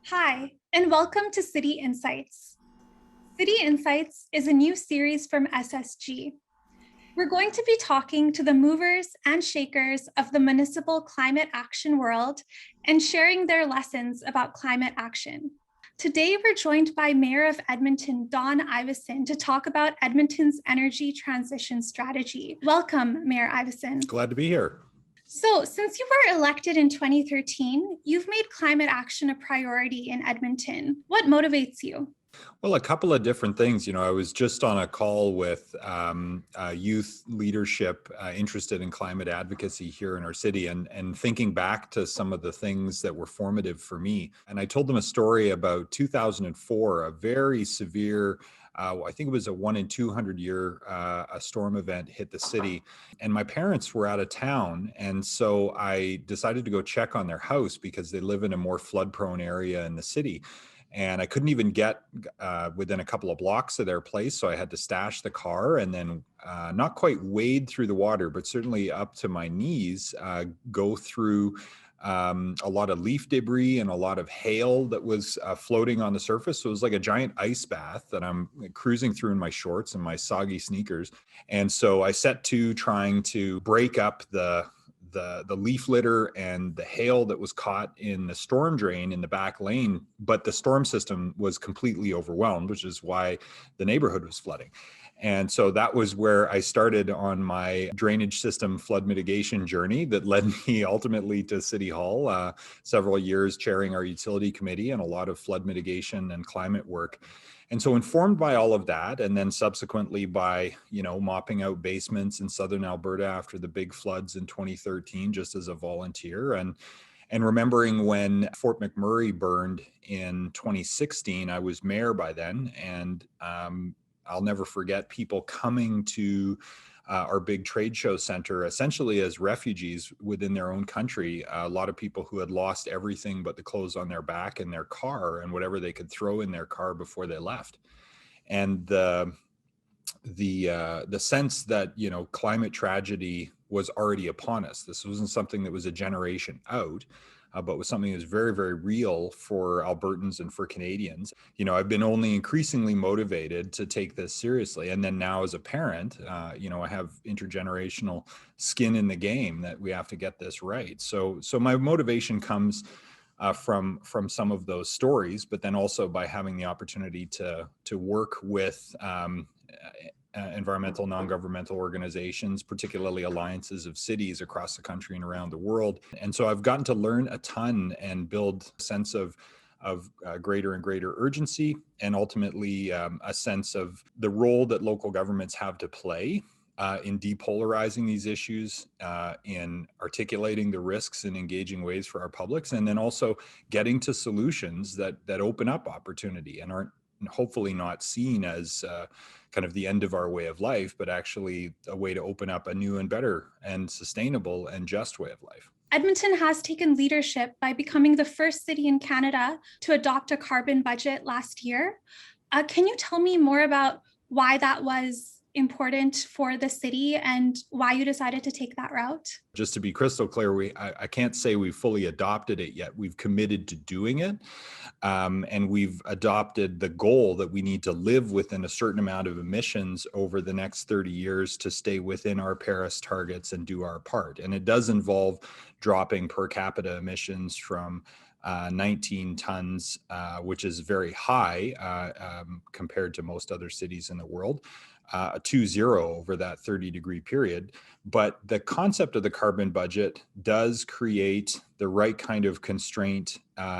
Hi, and welcome to City Insights. City Insights is a new series from SSG. We're going to be talking to the movers and shakers of the municipal climate action world and sharing their lessons about climate action. Today, we're joined by Mayor of Edmonton, Don Iveson, to talk about Edmonton's energy transition strategy. Welcome, Mayor Iveson. Glad to be here. So, since you were elected in 2013, you've made climate action a priority in Edmonton. What motivates you? Well, a couple of different things. I was just on a call with youth leadership interested in climate advocacy here in our city and thinking back to some of the things that were formative for me. And I told them a story about 2004, a very severe I think it was a 1 in 200 year a storm event hit the city, and my parents were out of town, and so I decided to go check on their house because they live in a more flood prone area in the city. And I couldn't even get within a couple of blocks of their place, so I had to stash the car and then not quite wade through the water, but certainly up to my knees, go through a lot of leaf debris and a lot of hail that was floating on the surface. So it was like a giant ice bath that I'm cruising through in my shorts and my soggy sneakers. And so I set to trying to break up the leaf litter and the hail that was caught in the storm drain in the back lane, but the storm system was completely overwhelmed, which is why the neighborhood was flooding. And so that was where I started on my drainage system flood mitigation journey that led me ultimately to City Hall, several years chairing our utility committee and a lot of flood mitigation and climate work. And so informed by all of that, and then subsequently by, mopping out basements in southern Alberta after the big floods in 2013, just as a volunteer, and remembering when Fort McMurray burned in 2016, I was mayor by then, and I'll never forget people coming to our big trade show center, essentially as refugees within their own country. A lot of people who had lost everything but the clothes on their back and their car and whatever they could throw in their car before they left. And the sense that, climate tragedy was already upon us. This wasn't something that was a generation out, but was something that was very, very real for Albertans and for Canadians. I've been only increasingly motivated to take this seriously. And then now as a parent, I have intergenerational skin in the game that we have to get this right. So my motivation comes from some of those stories, but then also by having the opportunity to work with environmental non-governmental organizations, particularly alliances of cities across the country and around the world. And so I've gotten to learn a ton and build a sense of greater and greater urgency, and ultimately a sense of the role that local governments have to play in depolarizing these issues, in articulating the risks in engaging ways for our publics, and then also getting to solutions that open up opportunity and aren't hopefully not seen as kind of the end of our way of life, but actually a way to open up a new and better and sustainable and just way of life. Edmonton has taken leadership by becoming the first city in Canada to adopt a carbon budget last year. Can you tell me more about why that was important for the city and why you decided to take that route? Just to be crystal clear, I can't say we've fully adopted it yet. We've committed to doing it, and we've adopted the goal that we need to live within a certain amount of emissions over the next 30 years to stay within our Paris targets and do our part. And it does involve dropping per capita emissions from 19 tons, which is very high compared to most other cities in the world, to zero over that 30-degree period. But the concept of the carbon budget does create the right kind of constraint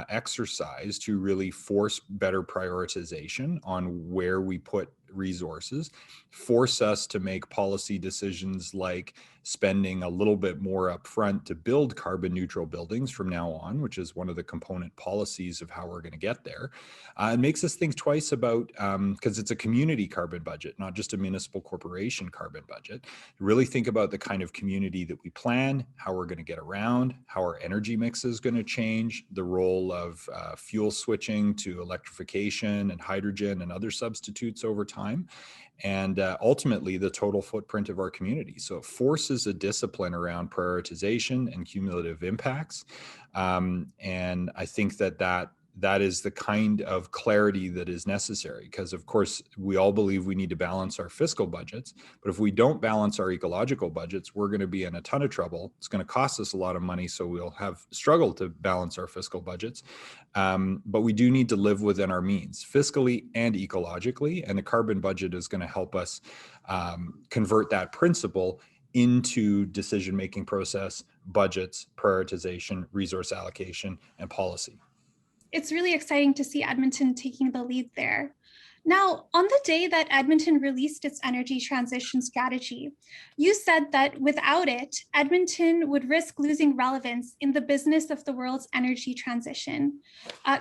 exercise to really force better prioritization on where we put resources, force us to make policy decisions like spending a little bit more upfront to build carbon neutral buildings from now on, which is one of the component policies of how we're going to get there. It makes us think twice about, because it's a community carbon budget, not just a municipal corporation carbon budget. Really think about the kind of community that we plan, how we're going to get around, how our energy mix is going to change, the role of fuel switching to electrification and hydrogen and other substitutes over time, and ultimately the total footprint of our community. So it forces a discipline around prioritization and cumulative impacts. And I think that that is the kind of clarity that is necessary. Because of course, we all believe we need to balance our fiscal budgets, but if we don't balance our ecological budgets, we're going to be in a ton of trouble. It's going to cost us a lot of money, so we'll have struggled to balance our fiscal budgets. But we do need to live within our means, fiscally and ecologically, and the carbon budget is going to help us convert that principle into decision-making process, budgets, prioritization, resource allocation, and policy. It's really exciting to see Edmonton taking the lead there. Now, on the day that Edmonton released its energy transition strategy, you said that without it, Edmonton would risk losing relevance in the business of the world's energy transition.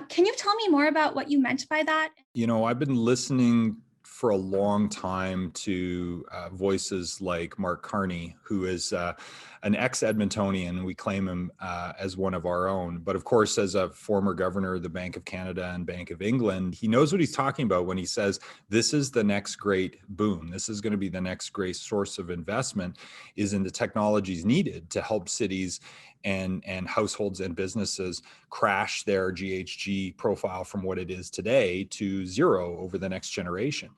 Can you tell me more about what you meant by that? You know, I've been listening for a long time to voices like Mark Carney, who is an ex-Edmontonian. We claim him as one of our own. But of course, as a former governor of the Bank of Canada and Bank of England, he knows what he's talking about when he says, this is the next great boom. This is going to be the next great source of investment, is in the technologies needed to help cities and households and businesses crash their GHG profile from what it is today to zero over the next generation.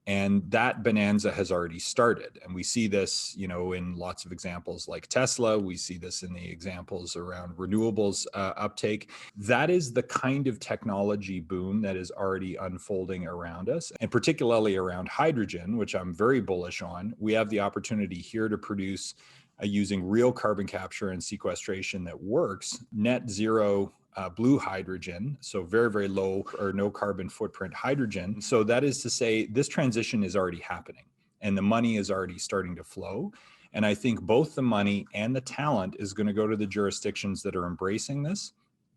And that bonanza has already started. And we see this, you know, in lots of examples like Tesla. We see this in the examples around renewables uptake. That is the kind of technology boom that is already unfolding around us, and particularly around hydrogen, which I'm very bullish on. We have the opportunity here to produce using real carbon capture and sequestration that works, net zero blue hydrogen, so very, very low or no carbon footprint hydrogen. So that is to say, this transition is already happening and the money is already starting to flow. And I think both the money and the talent is going to go to the jurisdictions that are embracing this,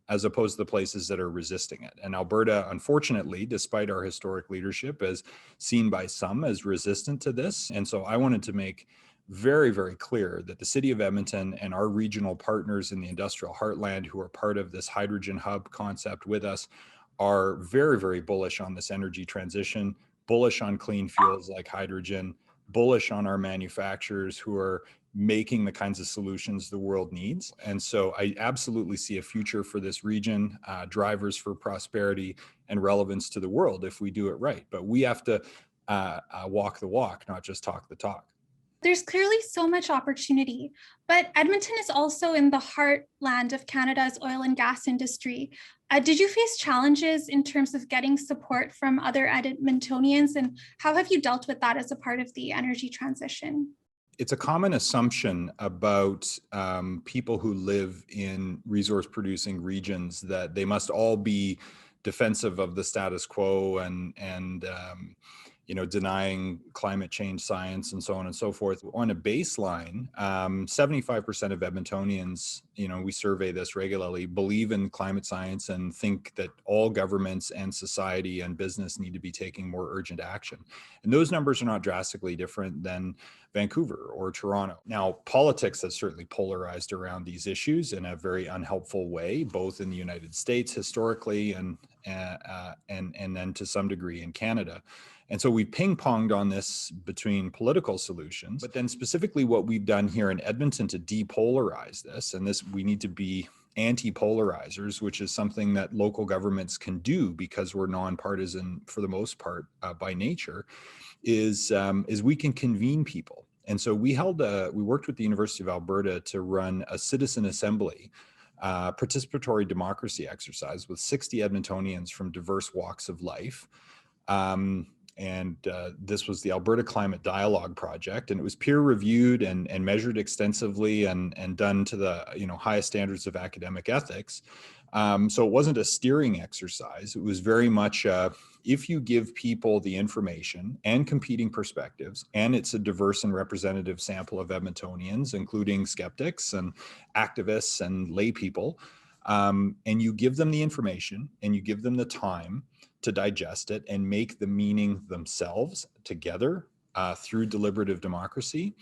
as opposed to the places that are resisting it. And Alberta, unfortunately, despite our historic leadership, is seen by some as resistant to this. And so I wanted to make very, very clear that the city of Edmonton and our regional partners in the industrial heartland who are part of this hydrogen hub concept with us are very, very bullish on this energy transition, bullish on clean fuels like hydrogen, bullish on our manufacturers who are making the kinds of solutions the world needs. And so I absolutely see a future for this region, drivers for prosperity and relevance to the world if we do it right. But we have to walk the walk, not just talk the talk. There's clearly so much opportunity, but Edmonton is also in the heartland of Canada's oil and gas industry. Did you face challenges in terms of getting support from other Edmontonians, and how have you dealt with that as a part of the energy transition? It's a common assumption about people who live in resource producing regions that they must all be defensive of the status quo and you know, denying climate change science and so on and so forth. On a baseline, 75% of Edmontonians, you know, we survey this regularly, believe in climate science and think that all governments and society and business need to be taking more urgent action. And those numbers are not drastically different than Vancouver or Toronto. Now, politics has certainly polarized around these issues in a very unhelpful way, both in the United States historically and then to some degree in Canada. And so we ping-ponged on this between political solutions, but then specifically what we've done here in Edmonton to depolarize this, and this we need to be anti-polarizers, which is something that local governments can do because we're nonpartisan for the most part by nature, is we can convene people. And so we worked with the University of Alberta to run a citizen assembly participatory democracy exercise with 60 Edmontonians from diverse walks of life. This was the Alberta Climate Dialogue Project, and it was peer-reviewed and measured extensively and done to the highest standards of academic ethics. So it wasn't a steering exercise. It was very much if you give people the information and competing perspectives, and it's a diverse and representative sample of Edmontonians, including skeptics and activists and lay people, and you give them the information and you give them the time to digest it and make the meaning themselves together through deliberative democracy,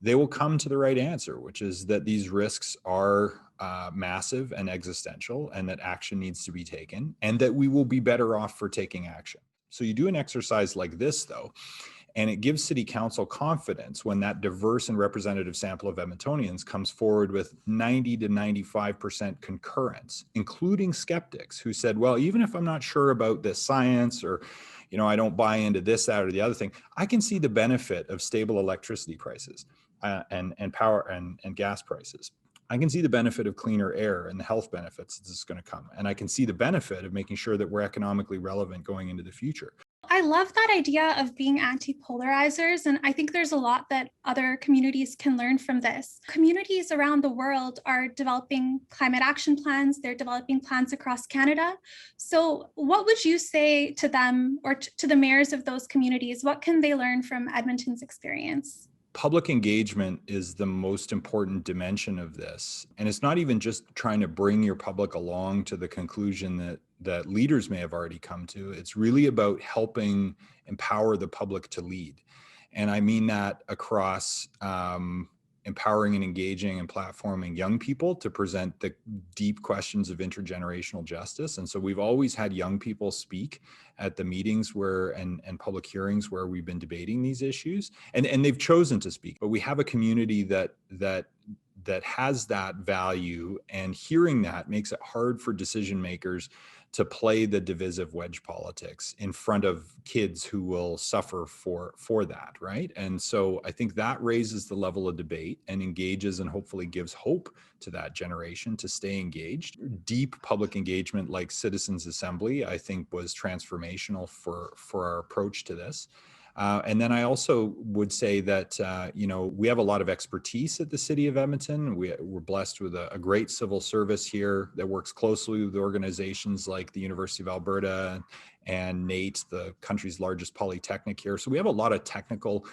they will come to the right answer, which is that these risks are massive and existential, and that action needs to be taken, and that we will be better off for taking action. So you do an exercise like this, though, And it gives city council confidence when that diverse and representative sample of Edmontonians comes forward with 90 to 95% concurrence, including skeptics who said, well, even if I'm not sure about this science, or I don't buy into this, that, or the other thing, I can see the benefit of stable electricity prices and power and gas prices. I can see the benefit of cleaner air and the health benefits this is going to come. And I can see the benefit of making sure that we're economically relevant going into the future. I love that idea of being anti-polarizers, and I think there's a lot that other communities can learn from this. Communities around the world are developing climate action plans. They're developing plans across Canada. So what would you say to them, or to the mayors of those communities? What can they learn from Edmonton's experience? Public engagement is the most important dimension of this. And it's not even just trying to bring your public along to the conclusion that leaders may have already come to. It's really about helping empower the public to lead. And I mean that across empowering and engaging and platforming young people to present the deep questions of intergenerational justice. And so we've always had young people speak at the meetings where and public hearings where we've been debating these issues, and they've chosen to speak. But we have a community that has that value, and hearing that makes it hard for decision makers to play the divisive wedge politics in front of kids who will suffer for that, right? And so I think that raises the level of debate and engages and hopefully gives hope to that generation to stay engaged. Deep public engagement like Citizens Assembly, I think, was transformational for our approach to this. And then I also would say that, we have a lot of expertise at the City of Edmonton. We're blessed with a great civil service here that works closely with organizations like the University of Alberta and NAIT, the country's largest polytechnic here. So we have a lot of technical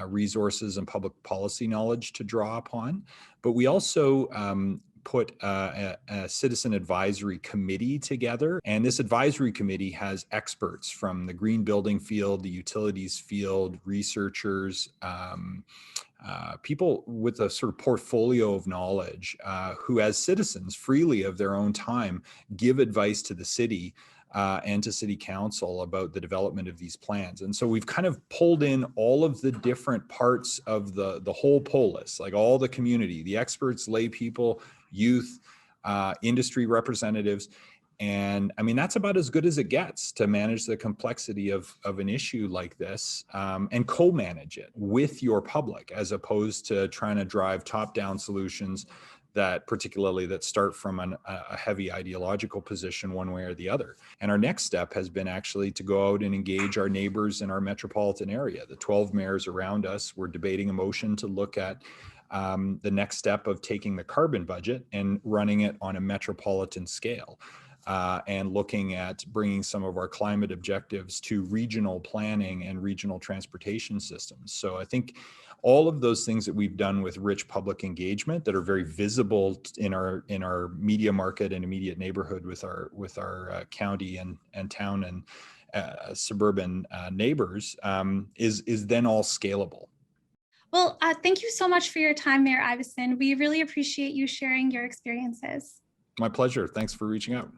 resources and public policy knowledge to draw upon. But we also put a citizen advisory committee together. And this advisory committee has experts from the green building field, the utilities field, researchers, people with a sort of portfolio of knowledge who, as citizens, freely of their own time, give advice to the city and to city council about the development of these plans. And so we've kind of pulled in all of the different parts of the whole polis, like all the community, the experts, lay people, youth, industry representatives. And I mean, that's about as good as it gets to manage the complexity of an issue like this and co-manage it with your public, as opposed to trying to drive top-down solutions that start from a heavy ideological position one way or the other. And our next step has been actually to go out and engage our neighbors in our metropolitan area. The 12 mayors around us, we're debating a motion to look at the next step of taking the carbon budget and running it on a metropolitan scale. And looking at bringing some of our climate objectives to regional planning and regional transportation systems. So I think all of those things that we've done with rich public engagement that are very visible in our media market and immediate neighborhood with our county and town and suburban neighbors is then all scalable. Well, thank you so much for your time, Mayor Iveson. We really appreciate you sharing your experiences. My pleasure. Thanks for reaching out.